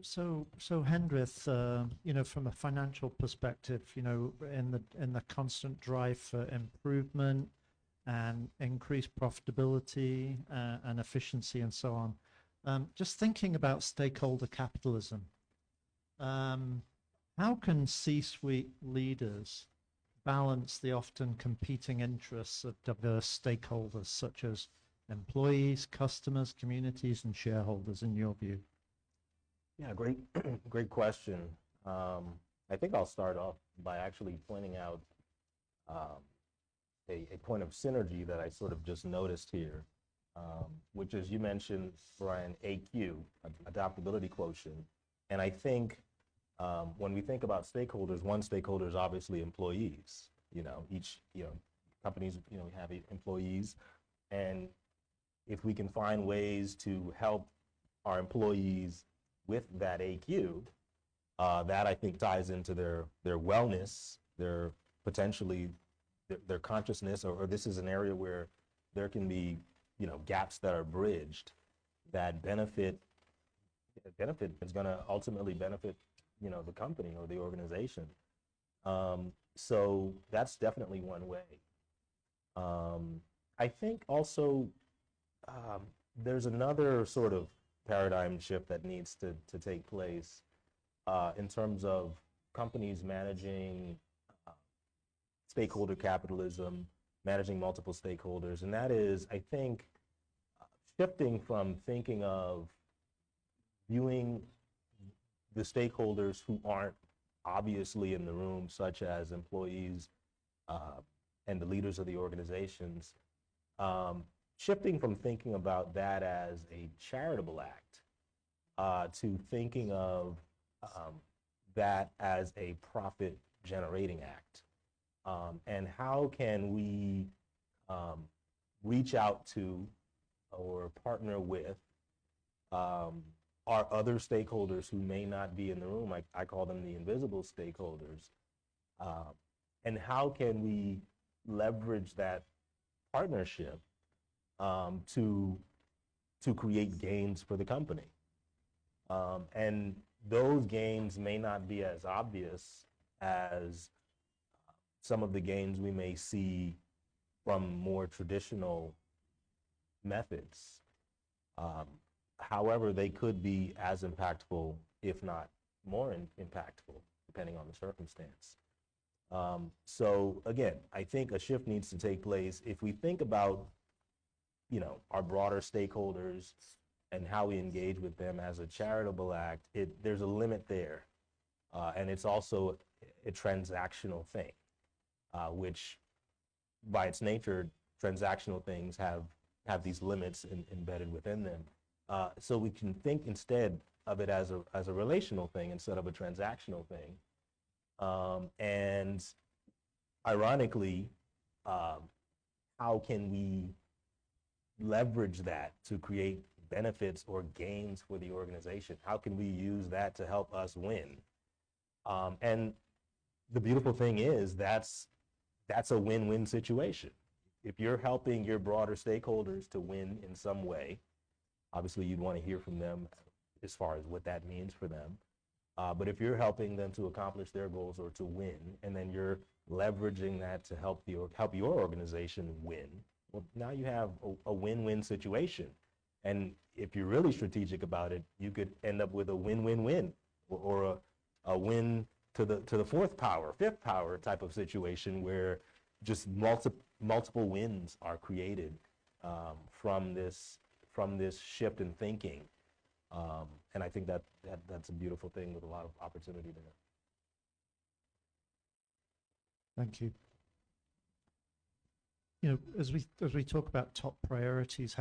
So Hendrith, from a financial perspective, in the constant drive for improvement and increased profitability and efficiency and so on, just thinking about stakeholder capitalism, how can C-suite leaders balance the often competing interests of diverse stakeholders such as employees, customers, communities, and shareholders, in your view? Yeah, great, great question. I think I'll start off by actually pointing out a point of synergy that I sort of just noticed here, which is you mentioned, Brian, AQ, adaptability quotient. And I think when we think about stakeholders, one stakeholder is obviously employees. Each, companies, have employees. And if we can find ways to help our employees with that AQ, that I think ties into their wellness, their potentially their consciousness, or this is an area where there can be, gaps that are bridged that benefit is going to ultimately benefit, the company or the organization. So that's definitely one way. I think also there's another sort of paradigm shift that needs to take place in terms of companies managing stakeholder capitalism, managing multiple stakeholders. And that is, I think, shifting from thinking of viewing the stakeholders who aren't obviously in the room, such as employees and the leaders of the organizations, shifting from thinking about that as a charitable act to thinking of that as a profit-generating act. And how can we reach out to or partner with our other stakeholders who may not be in the room? I call them the invisible stakeholders. And how can we leverage that partnership to create gains for the company? And those gains may not be as obvious as some of the gains we may see from more traditional methods. However, they could be as impactful, if not more impactful, depending on the circumstance. So again, I think a shift needs to take place. If we think about, our broader stakeholders and how we engage with them as a charitable act, there's a limit there. And it's also a transactional thing, which by its nature, transactional things have these limits embedded within them. So we can think instead of it as a relational thing instead of a transactional thing. And ironically, how can we leverage that to create benefits or gains for the organization? How can we use that to help us win? And the beautiful thing is that's a win-win situation. If you're helping your broader stakeholders to win in some way, obviously you'd want to hear from them as far as what that means for them. But if you're helping them to accomplish their goals or to win, and then you're leveraging that to help your organization win, well, now you have a win-win situation. And if you're really strategic about it, you could end up with a win-win-win, or a win to the fourth power, fifth power type of situation where just multiple wins are created from this shift in thinking. And I think that's a beautiful thing with a lot of opportunity there. Thank you. As we talk about top priorities,